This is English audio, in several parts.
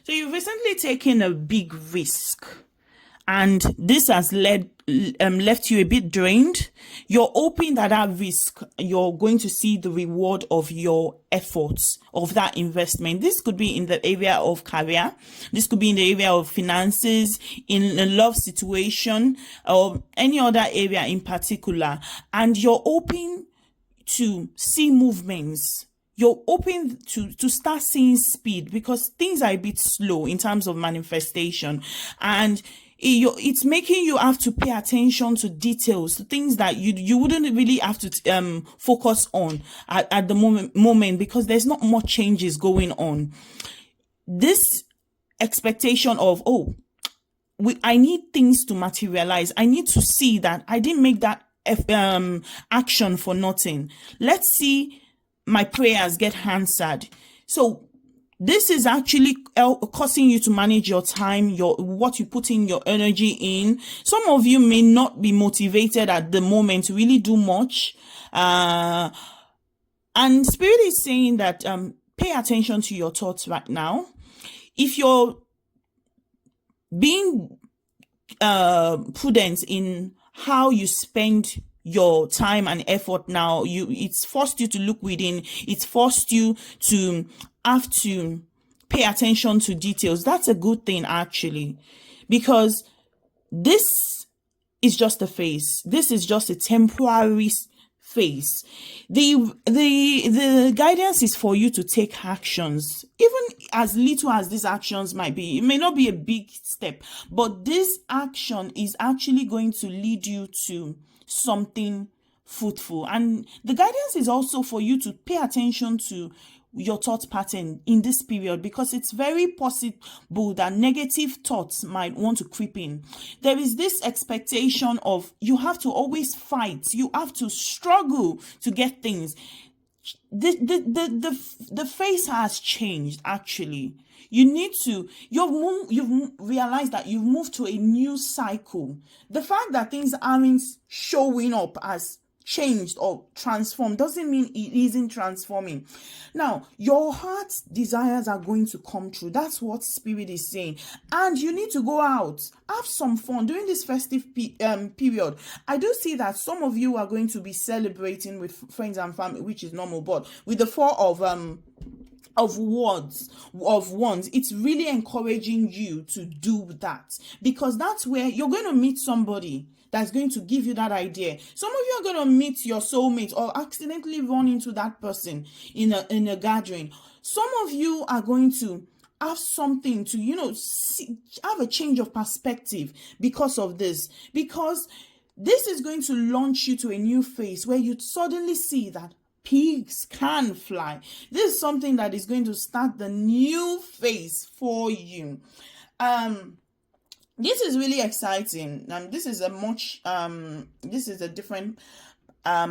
So you've recently taken a big risk, and this has left you a bit drained. You're hoping that risk, you're going to see the reward of your efforts of that investment. This could be in the area of career. This could be in the area of finances, in a love situation, or any other area in particular. And you're hoping to see movements. You're open to start seeing speed, because things are a bit slow in terms of manifestation, and it's making you have to pay attention to details, to things that you wouldn't really have to focus on at the moment, because there's not much changes going on. This expectation of, I need things to materialize. I need to see that I didn't make that action for nothing. Let's see my prayers get answered. So this is actually causing you to manage your time, what you put in your energy in. Some of you may not be motivated at the moment to really do much. And Spirit is saying that pay attention to your thoughts right now. If you're being prudent in how you spend your time and effort now, it's forced you to look within. It's forced you to have to pay attention to details. That's a good thing, actually, because this is just a phase. This is just a temporary phase. The guidance is for you to take actions, even as little as these actions might be. It may not be a big step, but this action is actually going to lead you to something fruitful. And the guidance is also for you to pay attention to your thought pattern in this period, because it's very possible that negative thoughts might want to creep in. There is this expectation of you have to always fight, you have to struggle to get things. The face has changed, actually. You've realized that you've moved to a new cycle. The fact that things aren't showing up as changed or transformed doesn't mean it isn't transforming. Now, your heart's desires are going to come true. That's what Spirit is saying. And you need to go out, have some fun during this festive period. I do see that some of you are going to be celebrating with friends and family, which is normal, but with the Four of Wands, it's really encouraging you to do that, because that's where you're going to meet somebody that's going to give you that idea. Some of you are going to meet your soulmate or accidentally run into that person in a gathering. Some of you are going to have something to, have a change of perspective because of this, because this is going to launch you to a new phase where you suddenly see that pigs can fly. This is something that is going to start the new phase for you. This is really exciting. This is a different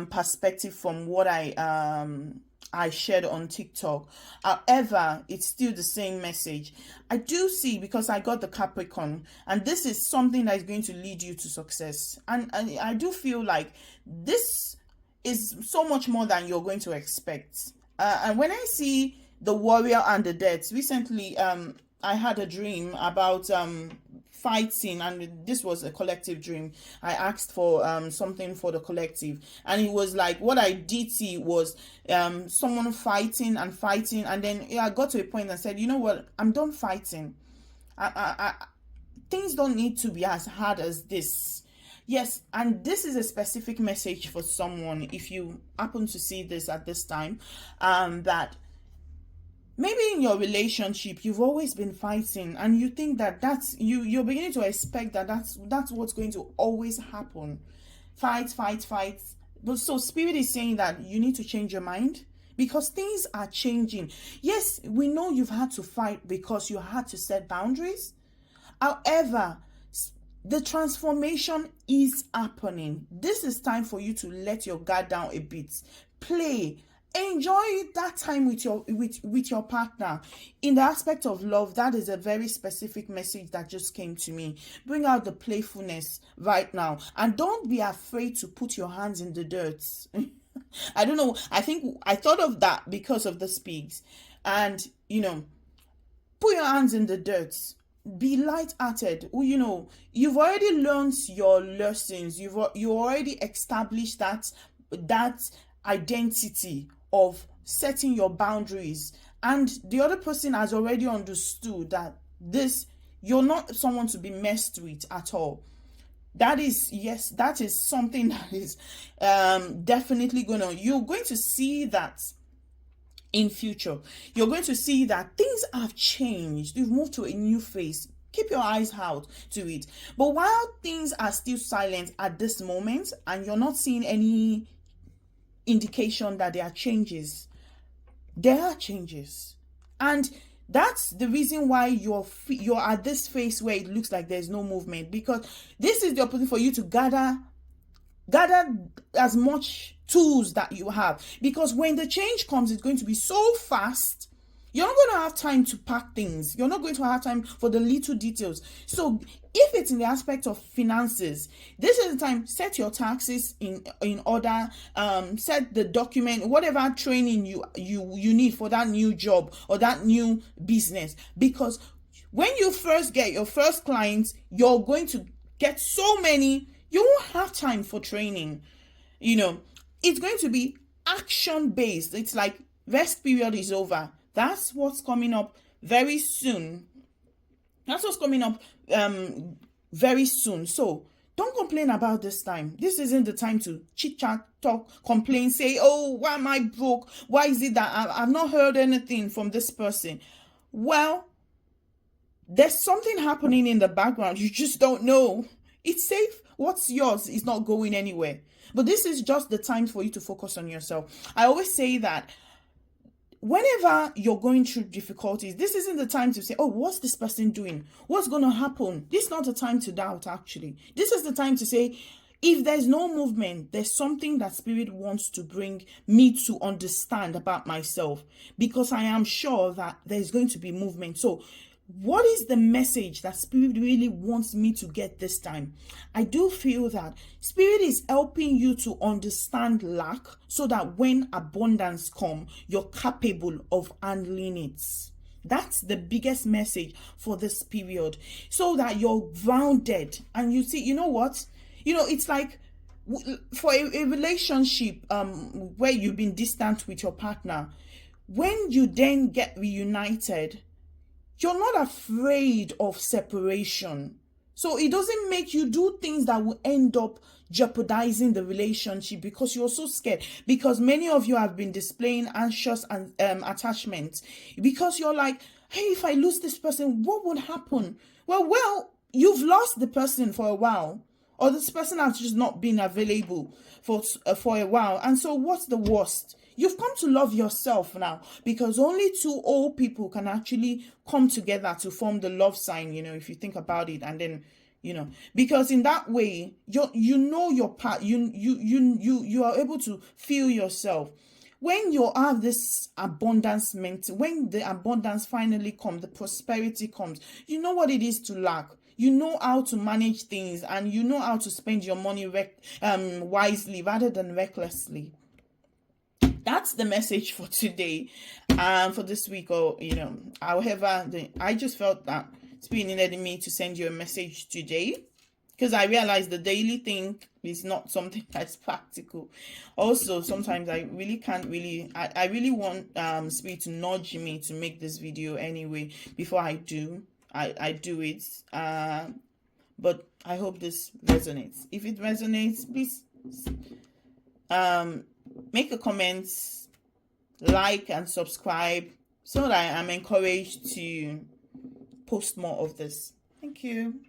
perspective from what I shared on TikTok. However, it's still the same message. I do see, because I got the Capricorn, and this is something that is going to lead you to success. And I do feel like this is so much more than you're going to expect. And when I see the Warrior and the Death, recently I had a dream about fighting, and this was a collective dream. I asked for something for the collective, and it was like what I did see was someone fighting, and then I got to a point and said, you know what, I'm done fighting. Things don't need to be as hard as this. Yes, and this is a specific message for someone, if you happen to see this at this time, that maybe in your relationship you've always been fighting, and you think that you're beginning to expect that's what's going to always happen. Fight. But so Spirit is saying that you need to change your mind, because things are changing. Yes, we know you've had to fight because you had to set boundaries. However, the transformation is happening. This is time for you to let your guard down a bit. Play. Enjoy that time with your partner. In the aspect of love, that is a very specific message that just came to me. Bring out the playfulness right now. And don't be afraid to put your hands in the dirt. I don't know. I think I thought of that because of the speaks. And, put your hands in the dirt. Be light-hearted. You know, you've already learned your lessons. You already established that identity of setting your boundaries, and the other person has already understood that you're not someone to be messed with at all. That is, yes, that is something that is definitely you're going to see that in future. You're going to see that things have changed. You've moved to a new phase. Keep your eyes out to it. But while things are still silent at this moment and you're not seeing any indication that there are changes, and that's the reason why you're at this phase where it looks like there's no movement, because this is the opportunity for you to gather as much tools that you have, because when the change comes, it's going to be so fast. You're not going to have time to pack things. You're not going to have time for the little details. So if it's in the aspect of finances, this is the time. Set your taxes in order. Set the document, whatever training you need for that new job or that new business. Because when you first get your first clients, you're going to get so many. You won't have time for training. You know, it's going to be action based. It's like rest period is over. That's what's coming up very soon. Very soon. So don't complain about this time. This isn't the time to chit chat, talk, complain, say, oh, why am I broke? Why is it that I've not heard anything from this person? Well, there's something happening in the background. You just don't know. It's safe. What's yours is not going anywhere. But this is just the time for you to focus on yourself. I always say that whenever you're going through difficulties, this isn't the time to say, oh, what's this person doing? What's going to happen? This is not the time to doubt, actually. This is the time to say, if there's no movement, there's something that Spirit wants to bring me to understand about myself, because I am sure that there's going to be movement. So what is the message that Spirit really wants me to get this time? I do feel that Spirit is helping you to understand lack, so that when abundance comes, you're capable of handling it. That's the biggest message for this period, so that you're grounded. And you see, you know what? You know, it's like for a relationship where you've been distant with your partner, when you then get reunited, you're not afraid of separation. So it doesn't make you do things that will end up jeopardizing the relationship, because you're so scared. Because many of you have been displaying anxious attachment, because you're like, hey, if I lose this person, what would happen? Well, you've lost the person for a while, or this person has just not been available for a while. And so what's the worst? You've come to love yourself now, because only two old people can actually come together to form the love sign, if you think about it. And then, because in that way, you know your part, you are able to feel yourself. When you have this abundance when the abundance finally comes, the prosperity comes, you know what it is to lack. You know how to manage things, and you know how to spend your money wisely rather than recklessly. That's the message for today, for this week, or however. I just felt that Spirit needed me to send you a message today, because I realized the daily thing is not something that's practical. Also, sometimes I really can't I really want Spirit to nudge me to make this video anyway. Before I do it, but I hope this resonates. If it resonates, please make a comment, like, and subscribe, so that I'm encouraged to post more of this. Thank you.